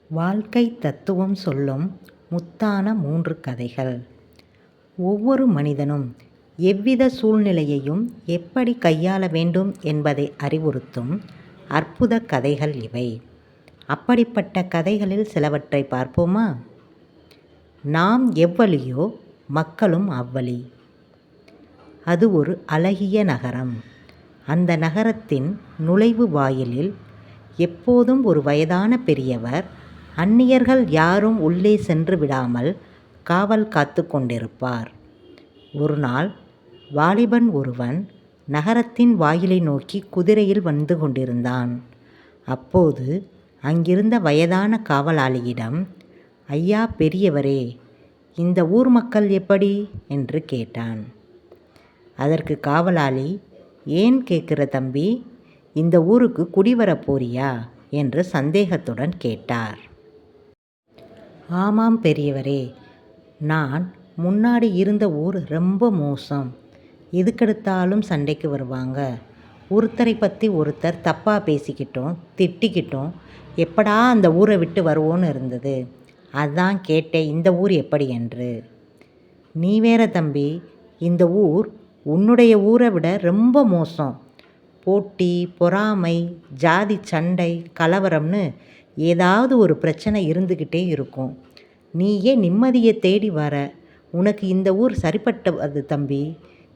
வாழ்க்கை தத்துவம் சொல்லும் முத்தான 3 கதைகள். ஒவ்வொரு மனிதனும் எவ்வித சூழ்நிலையையும் எப்படி கையாள வேண்டும் என்பதை அறிவுறுத்தும் அற்புத கதைகள் இவை. அப்படிப்பட்ட கதைகளில் சிலவற்றை பார்ப்போமா? நாம் எவ்வழியோ மக்களும் அவ்வழி. அது ஒரு அழகிய நகரம். அந்த நகரத்தின் நுழைவு வாயிலில் எப்போதும் ஒரு வயதான பெரியவர் அந்நியர்கள் யாரும் உள்ளே சென்று விடாமல் காவல் காத்து கொண்டிருப்பார். ஒரு நாள் வாலிபன் ஒருவன் நகரத்தின் வாயிலை நோக்கி குதிரையில் வந்து கொண்டிருந்தான். அப்போது அங்கிருந்த வயதான காவலாளியிடம், ஐயா பெரியவரே, இந்த ஊர் மக்கள் எப்படி என்று கேட்டான். அதற்கு காவலாளி, ஏன் கேட்குற தம்பி, இந்த ஊருக்கு குடிவரப் போறியா என்று சந்தேகத்துடன் கேட்டார். ஆமாம் பெரியவரே, நான் முன்னாடி இருந்த ஊர் ரொம்ப மோசம். எதுக்கெடுத்தாலும் சண்டைக்கு வருவாங்க. ஒருத்தரை பற்றி ஒருத்தர் தப்பாக பேசிக்கிட்டோம் திட்டிக்கிட்டோம். எப்படா அந்த ஊரை விட்டு வருவோன்னு இருந்தது. அதான் கேட்டேன் இந்த ஊர் எப்படி என்று. நீ வேற தம்பி, இந்த ஊர் உன்னுடைய ஊரை விட ரொம்ப மோசம். போட்டி, பொறாமை, ஜாதி சண்டை, கலவரம்னு ஏதாவது ஒரு பிரச்சனை இருந்துக்கிட்டே இருக்கும். நீயே நிம்மதியை தேடி வர, உனக்கு இந்த ஊர் சரிப்பட்டது தம்பி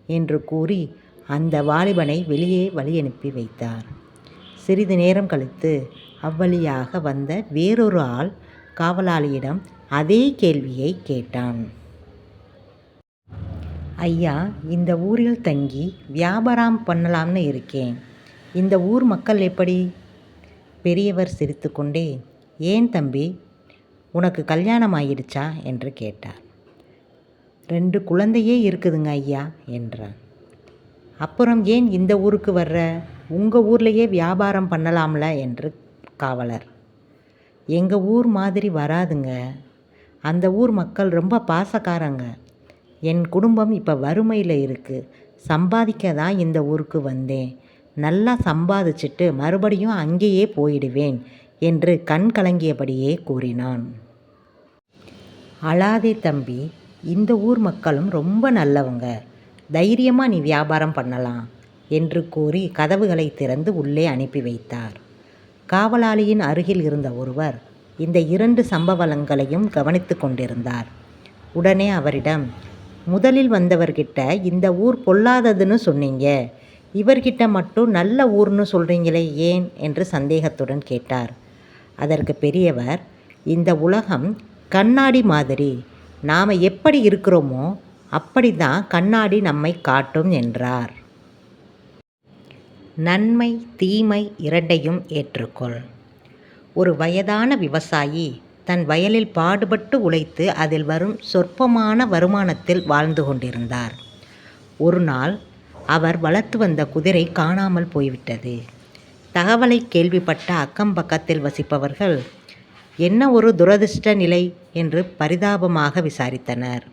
என்று கூறி அந்த வாலிபனை வெளியே வழி அனுப்பி வைத்தார். சிறிது நேரம் கழித்து அவ்வழியாக வந்த வேறொரு ஆள் காவலாளியிடம் அதே கேள்வியை கேட்டான். ஐயா, இந்த ஊரில் தங்கி வியாபாரம் பண்ணலாம்னு இருக்கேன். இந்த ஊர் மக்கள் எப்படி? பெரியவர் சிரித்துக்கொண்டே, ஏன் தம்பி, உனக்கு கல்யாணம் ஆயிடுச்சா என்று கேட்டார். 2 குழந்தையே இருக்குதுங்க ஐயா என்றான். அப்புறம் ஏன் இந்த ஊருக்கு வர்ற? உங்கள் ஊர்லேயே வியாபாரம் பண்ணலாம்ல என்று காவலர். எங்கள் ஊர் மாதிரி வராதுங்க. அந்த ஊர் மக்கள் ரொம்ப பாசக்காரங்க. என் குடும்பம் இப்போ வறுமையில் இருக்குது. சம்பாதிக்க தான் இந்த ஊருக்கு வந்தேன். நல்லா சம்பாதிச்சுட்டு மறுபடியும் அங்கேயே போயிடுவேன் என்று கண் கலங்கியபடியே கூறினான். அழாதே தம்பி, இந்த ஊர் மக்களும் ரொம்ப நல்லவங்க. தைரியமாக நீ வியாபாரம் பண்ணலாம் என்று கூறி கதவுகளை திறந்து உள்ளே அனுப்பி வைத்தார். காவலாளியின் அருகில் இருந்த ஒருவர் இந்த 2 சம்பவங்களையும் கவனித்து கொண்டிருந்தார். உடனே அவரிடம், முதலில் வந்தவர்கிட்ட இந்த ஊர் பொல்லாததுன்னு சொன்னீங்க, இவர்கிட்ட மட்டும் நல்ல ஊர்னு சொல்கிறீங்களே ஏன் என்று சந்தேகத்துடன் கேட்டார். அதற்கு பெரியவர், இந்த உலகம் கண்ணாடி மாதிரி. நாம் எப்படி இருக்கிறோமோ அப்படி தான் கண்ணாடி நம்மை காட்டும் என்றார். நன்மை தீமை இரண்டையும் ஏற்றுக்கொள். ஒரு வயதான விவசாயி தன் வயலில் பாடுபட்டு உழைத்து அதில் வரும் சொற்பமான வருமானத்தில் வாழ்ந்து கொண்டிருந்தார். ஒரு நாள் அவர் வளர்த்து வந்த குதிரை காணாமல் போய்விட்டது. தகவலை கேள்விப்பட்ட அக்கம் பக்கத்தில் வசிப்பவர்கள், என்ன ஒரு துரதிர்ஷ்ட நிலை என்று பரிதாபமாக விசாரித்தனர்.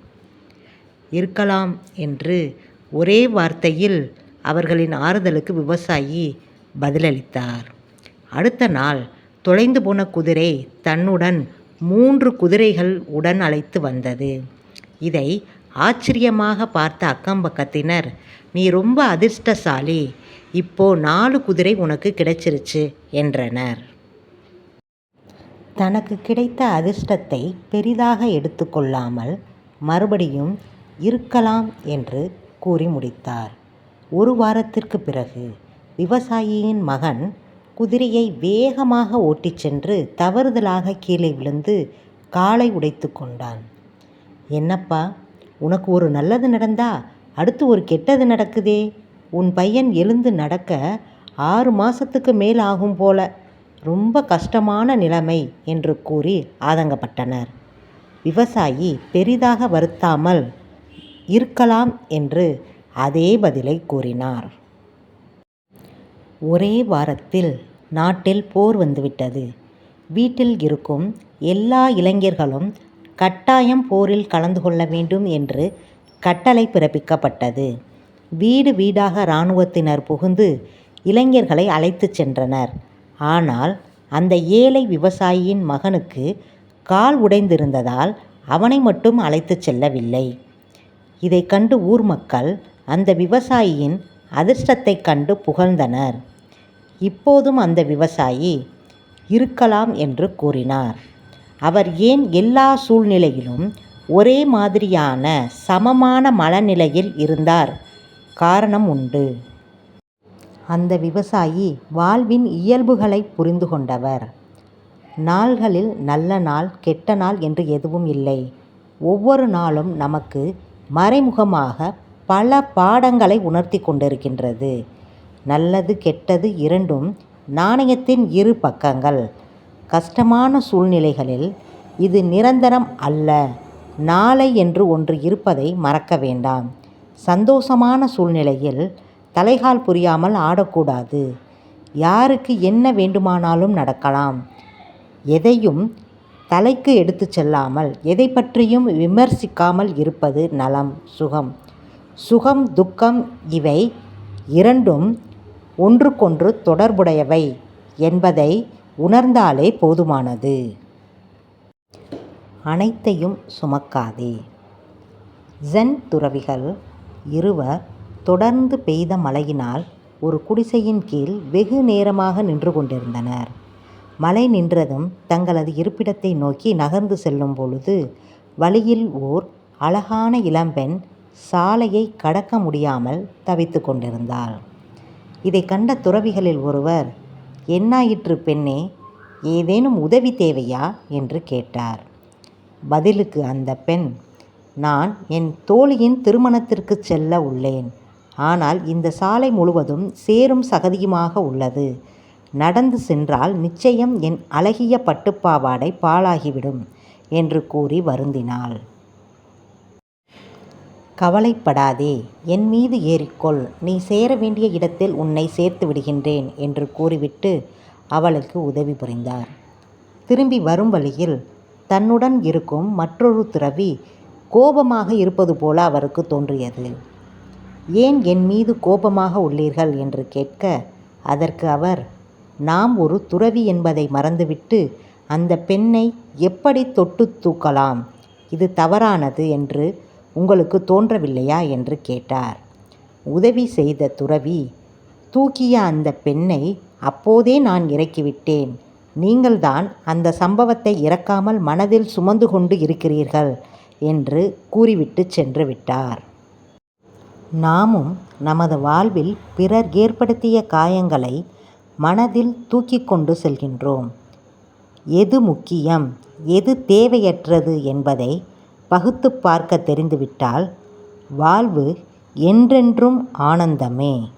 இருக்கலாம் என்று ஒரே வார்த்தையில் அவர்களின் ஆறுதலுக்கு விவசாயி பதிலளித்தார். அடுத்த நாள் தொலைந்து போன குதிரை தன்னுடன் 3 குதிரைகள் உடன் அழைத்து வந்தது. இதை ஆச்சரியமாக பார்த்த அக்கம்பக்கத்தினர், நீ ரொம்ப அதிர்ஷ்டசாலி, இப்போ 4 குதிரை உனக்கு கிடைச்சிருச்சு என்றனர். தனக்கு கிடைத்த அதிர்ஷ்டத்தை பெரிதாக எடுத்துக்கொள்ளாமல் மறுபடியும் இருக்கலாம் என்று கூறி முடித்தார். 1 வாரத்திற்கு பிறகு விவசாயியின் மகன் குதிரையை வேகமாக ஓட்டிச் சென்று தவறுதலாக கீழே விழுந்து காலை உடைத்து கொண்டான். என்னப்பா, உனக்கு ஒரு நல்லது நடந்தா அடுத்து ஒரு கெட்டது நடக்குதே. உன் பையன் எழுந்து நடக்க 6 மாதத்துக்கு மேல் ஆகும் போல. ரொம்ப கஷ்டமான நிலைமை என்று கூறி ஆதங்கப்பட்டனர். விவசாயி பெரிதாக வருத்தாமல் இருக்கலாம் என்று அதே பதிலை கூறினார். ஒரே வாரத்தில் நாட்டில் போர் வந்துவிட்டது. வீட்டில் இருக்கும் எல்லா இளைஞர்களும் கட்டாயம் போரில் கலந்து கொள்ள வேண்டும் என்று கட்டளை பிறப்பிக்கப்பட்டது. வீடு வீடாக இராணுவத்தினர் புகுந்து இளைஞர்களை அழைத்து சென்றனர். ஆனால் அந்த ஏழை விவசாயியின் மகனுக்கு கால் உடைந்திருந்ததால் அவனை மட்டும் அழைத்துச் செல்லவில்லை. இதை கண்டு ஊர் மக்கள் அந்த விவசாயியின் அதிர்ஷ்டத்தைக் கண்டு புகழ்ந்தனர். இப்போதும் அந்த விவசாயி இருக்கலாம் என்று கூறினார். அவர் ஏன் எல்லா சூழ்நிலையிலும் ஒரே மாதிரியான சமமான மனநிலையில் இருந்தார்? காரணம் உண்டு. அந்த விவசாயி வாழ்வின் இயல்புகளை புரிந்து கொண்டவர். நாள்களில் நல்ல நாள் கெட்ட நாள் என்று எதுவும் இல்லை. ஒவ்வொரு நாளும் நமக்கு மறைமுகமாக பல பாடங்களை உணர்த்தி கொண்டிருக்கின்றது. நல்லது கெட்டது இரண்டும் நாணயத்தின் இரு பக்கங்கள். கஷ்டமான சூழ்நிலைகளில் இது நிரந்தரம் அல்ல. நாளை என்று ஒன்று இருப்பதை மறக்க வேண்டாம். சந்தோஷமான சூழ்நிலையில் தலைகால் புரியாமல் ஆடக்கூடாது. யாருக்கு என்ன வேண்டுமானாலும் நடக்கலாம். எதையும் தலைக்கு எடுத்து செல்லாமல் எதை பற்றியும் விமர்சிக்காமல் இருப்பது நலம், சுகம். சுகம் துக்கம் இவை இரண்டும் ஒன்றுக்கொன்று தொடர்புடையவை என்பதை உணர்ந்தாலே போதுமானது. அனைத்தையும் சுமக்காதே. ஜென் துறவிகள் இருவர் தொடர்ந்து பெய்த மழையினால் ஒரு குடிசையின் கீழ் வெகு நேரமாக நின்று கொண்டிருந்தனர். மழை நின்றதும் தங்களது இருப்பிடத்தை நோக்கி நகர்ந்து செல்லும் பொழுது வழியில் ஓர் அழகான இளம்பெண் சாலையை கடக்க முடியாமல் தவித்து கொண்டிருந்தாள். இதை கண்ட துறவிகளில் ஒருவர், "என்னாயிற்று பெண்ணே, ஏதேனும் உதவி தேவையா?" என்று கேட்டார். பதிலுக்கு அந்த பெண், "நான் என் தோழியின் திருமணத்திற்கு செல்ல உள்ளேன். ஆனால் இந்த சாலை முழுவதும் சேரும் சகதியுமாக உள்ளது. நடந்து சென்றால் நிச்சயம் என் அழகிய பட்டுப்பாவாடை பாழாகிவிடும்" என்று கூறி வருந்தினாள். "கவலைப்படாதே, என் மீது ஏறிக்கொள். நீ சேர வேண்டிய இடத்தில் உன்னை சேர்த்து விடுகின்றேன்" என்று கூறிவிட்டு அவளுக்கு உதவி புரிந்தார். திரும்பி வரும் வழியில் தன்னுடன் இருக்கும் மற்றொரு துறவி கோபமாக இருப்பது போல அவருக்கு தோன்றியது. "ஏன் என் மீது கோபமாக உள்ளீர்கள்?" என்று கேட்க, அதற்கு அவர், "நாம் ஒரு துறவி என்பதை மறந்துவிட்டு அந்த பெண்ணை எப்படி தொட்டு தூக்கலாம்? இது தவறானது என்று உங்களுக்கு தோன்றவில்லையா?" என்று கேட்டார். உதவி செய்த துறவி, "தூக்கிய அந்த பெண்ணை அப்போதே நான் இறக்கிவிட்டேன். நீங்கள்தான் அந்த சம்பவத்தை இறக்காமல் மனதில் சுமந்து கொண்டு இருக்கிறீர்கள்" என்று கூறிவிட்டு சென்று விட்டார். நாமும் நமது வாழ்வில் பிறர் ஏற்படுத்திய காயங்களை மனதில் தூக்கி கொண்டு செல்கின்றோம். எது முக்கியம், எது தேவையற்றது என்பதை பகுத்து பார்க்க தெரிந்துவிட்டால் வாழ்வு என்றென்றும் ஆனந்தமே.